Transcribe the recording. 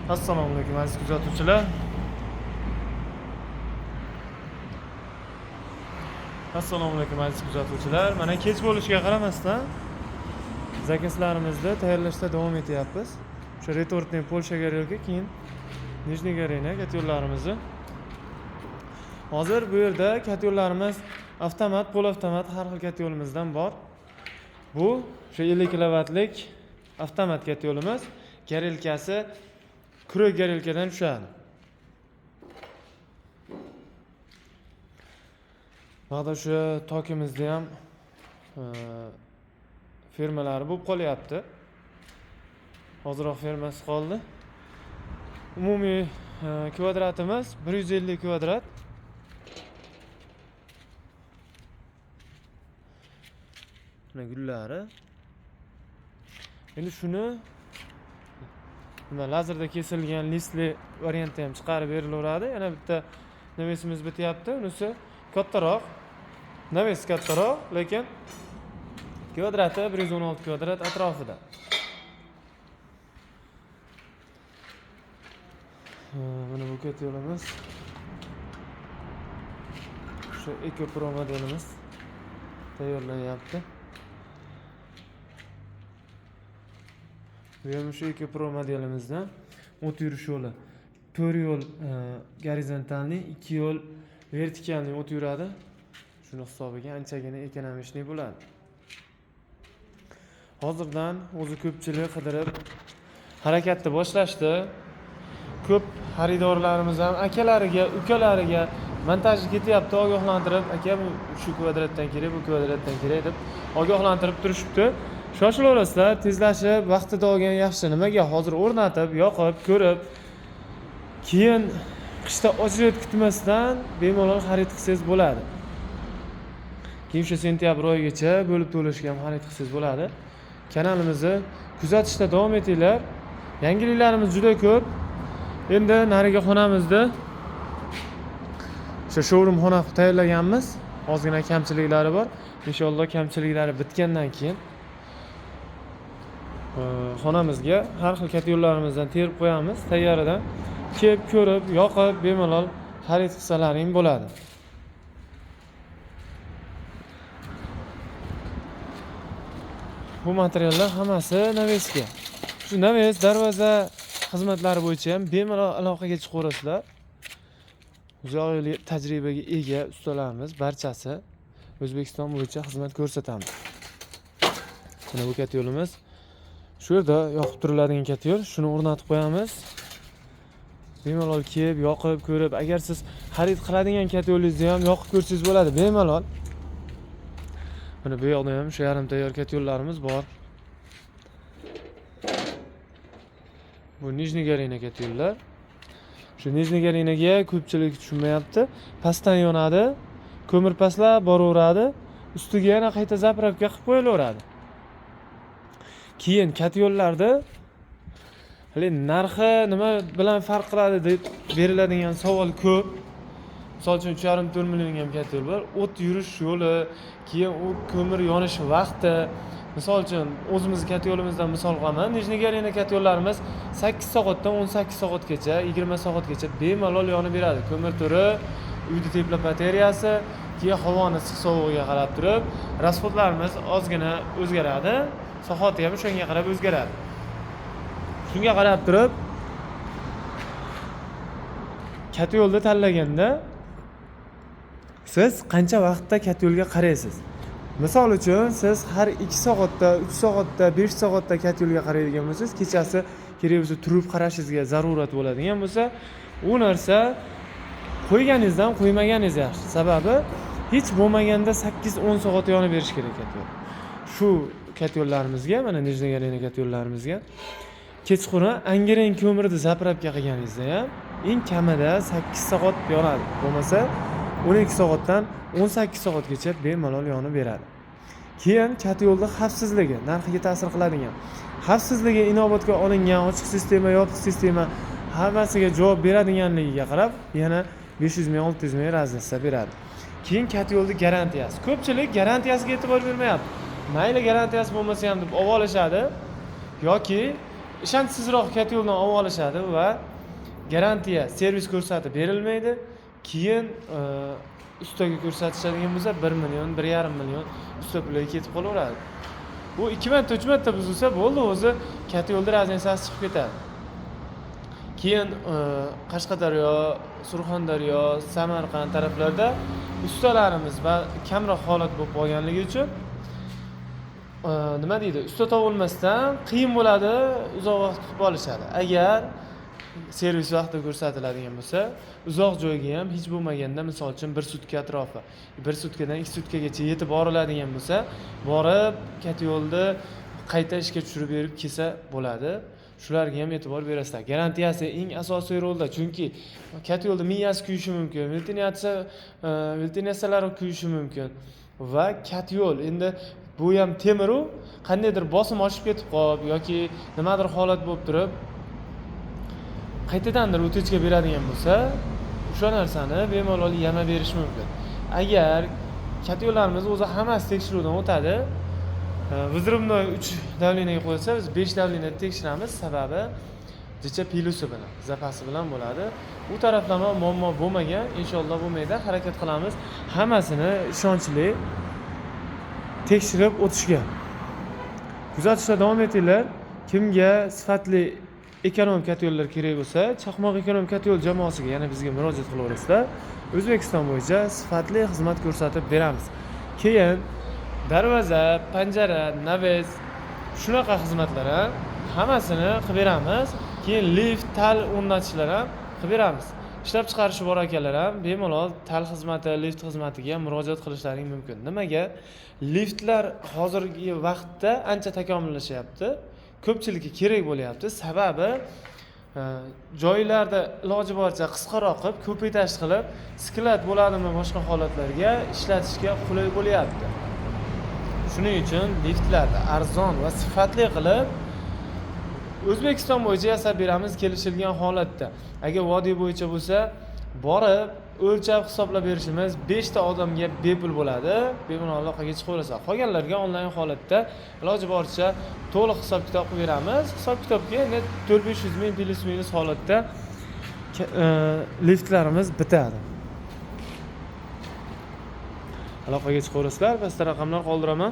Assalomu alaykum aziz kuzatuvchilar. Mana kech bo'lishiga qaramasdan zakazlarimizni tayyorlashda davom etyapmiz. O'sha retortning Polsha garelka, keyin Nijniy Garena katyollarimizni. Hozir bu yerda katyollarimiz avtomat, polavtomat har xil katyolimizdan bor. Bu o'sha 50 kilovatlik avtomat katyolimiz. Garelkasi kurak garelkadan tushadi. Ba'da shu tokimizda ham fermalari bo'lib qolyapti. Hozirroq fermasi qoldi. Umumiy kvadratimiz 150 kvadrat. Mana gullari. Endi shuni lazerda kesilgan listli variantda ham chiqarib berilaveradi. Yana bitta navesimiz bityapti. Unisi kattaroq. Naves kattaroq, lekin kvadrati 116 kvadrat atrofida. Mana bu katyolimiz. Shu Eco Pro modelimiz tayyorlanyapti. Bu ham shu Eco Pro modelimizdan o't yurish yo'li 4 yo'l gorizontalniy, 2 yo'l vertikalniy o't yuradi. Shuni hisobiga anchagina ekonomishli bo'ladi. Hozirdan o'zi ko'pchilik qidirib harakatni boshlashdi. Ko'p xaridorlarimiz ham akalariga, ukalariga montajga ketyapti, ogohlantirib, aka bu shu kvadratdan kerak, bu kvadratdan kerak deb ogohlantirib turishibdi. Shoshilaverasizlar, tezlashib, vaqtida olgan yaxshi. Nimaga hozir o'rnatib, yoqib, ko'rib, keyin qishda ochilib kutmasdan bemalol xarid qilsangiz bo'ladi. Keyin o'sha sentyabr oyigacha bo'lib to'lashga ham xarid qilsangiz bo'ladi. Kanalimizni kuzatishda davom etinglar. Yangiliklarimiz juda ko'p. Endi nariga xonamizda o'sha showroom xona qilib tayyorlaganmiz. Ozgina kamchiliklari bor. Inshaalloh kamchiliklari bitgandan keyin xonamizga har xil katyollarimizni terib qo'yamiz. Tayyoridan kelib ko'rib, yoqib, bemalol xarid qilsalaring bo'ladi. Bu materiallar hammasi Navesga. Shu Naves darvoza xizmatlari bo'yicha ham bemalol aloqaga chiqaverasizlar. Uzoq yillik tajribaga ega ustalarimiz barchasi O'zbekiston bo'yicha xizmat ko'rsatamiz. Mana bu katyolimiz shu yerda yoqib turiladigan katyol. Shuni o'rnatib qo'yamiz. Bemalol kelib, yoqib, ko'rib, agar siz xarid qiladigan katyolingizni ham yoqib ko'rsangiz bo'ladi, bemalol. Mana bu yoqda ham shu yarim tayyor katyollarimiz bor. Bu Nijniy Garena katyollar. Shu Nijniy Garenaga ko'pchilik tushunmayapti. Pastdan yonadi, ko'mir pastlab boraveradi, ustiga yana qayta zapravka qilib qo'yilaveradi. Keyin katyollarda narxi nima bilan farq qiladi deb beriladigan savol ko'p. Misol uchun 3,5-4 million ham katyol bor. O't yurish yo'li, keyin u ko'mir yonish vaqti. Misol uchun o'zimizning katyolimizdan misol qilaman. Nijniy Garena katyollarimiz 8 soatdan 18 soatgacha, 20 soatgacha bemalol yonib beradi. Ko'mir turi, uyda tepla batareyasi, keyin havoni issiq sovug'iga qarab turib, rasxodlarimiz ozgina o'zgaradi. Soati ham shunga qarab o'zgaradi. Shunga qarab turib katyolni tanlaganda siz qancha vaqtda katyolga qaraysiz? Misol uchun siz har 2 soatda, 3 soatda, 5 soatda katyolga qaraydigan bo'lsangiz, kechasi kerak bo'lsa turib qarashingizga zarurat bo'ladigan bo'lsa, u narsa qo'yganingizdan qo'ymaganingiz yaxshi. Sababi hech bo'lmaganda 8-10 soat yonib berish kerak katyol. Shu katyollarimizga, mana Nijniy Garena katyollarimizga kechqurun angrang ko'mirni zapravka qilganingizda ham eng kamida 8 soat yonadi. Bo'lmasa 12 soatdan 18 soatgacha bemalol yonib beradi. Keyin katyolning xavfsizligi, narxiga ta'sir qiladigan. Xavfsizligi inobatga olingan ochiq sistema, yopiq sistema hammasiga javob beradiganligiga qarab yana 500 ming, 600 ming razlasa beradi. Keyin katyolning garantiyasi. Ko'pchilik garantiyasiga e'tibor bermayapti. Mayli garantiyasi bo'lmasa ham deb olishadi yoki ishonchsizroq kat yo'ldan olib olishadi va garantiya servis ko'rsatib berilmaydi. Keyin ustaga ko'rsatishadigan bo'lsa 1 million, 1,5 million usta puliga ketib qolaveradi. Bu 2 marta, 3 marta buzilsa bo'ldi, o'zi kat yo'lda razницasi chiqib ketadi. Keyin Qashqadaryo, Surxondaryo, Samarqand taraflarda ustalarimiz va kamroq holat bo'lib qolganligi uchun nima deydi, usta topilmasdan qiyin bo'ladi, uzoq vaqt kutib olishadi. Agar servis vaqtida ko'rsatiladigan bo'lsa, uzoq joyga ham hech bo'lmaganda, misol uchun 1 sutka atrofi, 1 sutkadan 2 sutkagacha yetib boriladigan bo'lsa, borib kat yo'lda qayta ishga tushirib berib kelsa bo'ladi. Shularga ham e'tibor berasizlar. Garantiyasi eng asosiy rolda, chunki kat yo'lda miyasi kuyishi mumkin, veltinatsiyalari kuyishi mumkin va kat yo'l endi bu ham temir-u, qandaydir bosim oshib ketib qolib yoki nimadir holat bo'lib turib qaytadandir o'techga beradigan bo'lsa, o'sha narsani bemalol yana berish mumkin. Agar kat yo'llarimiz o'zi hammasi tekshiruvdan o'tadi, Vizrubnoy 3 davleniyaga qo'yilsa, biz 5 davleniyada tekshiramiz, sababi jicha pilusi bilan, zapasi bilan bo'ladi. Bu taraflama muammo bo'lmagan, inshaalloh bo'lmaydi. Harakat qilamiz hammasini ishonchli tekshirib o'tishga. Kuzatishda davom etinglar. Kimga sifatli ekonom kat yo'llar kerak bo'lsa, Chaqmoq ekonom kat yo'l jamoasiga yana bizga murojaat qilaverasizlar. O'zbekiston bo'yicha sifatli xizmat ko'rsatib beramiz. Keyin darvoza, panjara, naves shunaqa xizmatlar ham hammasini qilib beramiz. Keyin lift, tal o'rnatishlar ham qilib beramiz. Ishlab chiqarishi bor akalar ham bemalol tal xizmati, lift xizmatiga murojaat qilishlaring mumkin. Nimaga? Liftlar hozirgi vaqtda ancha takomillashyapti. Ko'pchilikka kerak bo'lyapti. Sababi joylarda iloji boricha qisqaroq qilib, ko'paytirish qilib, sklat bo'ladimi boshqa holatlarga ishlatishga qulay bo'lyapti. Shuning uchun liftlarni arzon va sifatli qilib O'zbekiston bo'yicha yasab beramiz kelishilgan holatda. Agar vodiy bo'yicha bo'lsa, borib o'lchab hisoblab berishimiz 5 ta odamga bepul bo'ladi. Bemalol aloqaga chiqaverasizlar. Qolganlarga onlayn holatda iloji boricha to'liq hisob-kitob qilib beramiz. Hisob-kitobga endi 4-500 ming plus-minus holatda liftlarimiz bitadi. Aloqaga chiqaverasizlar, pastda raqamlar qoldiraman.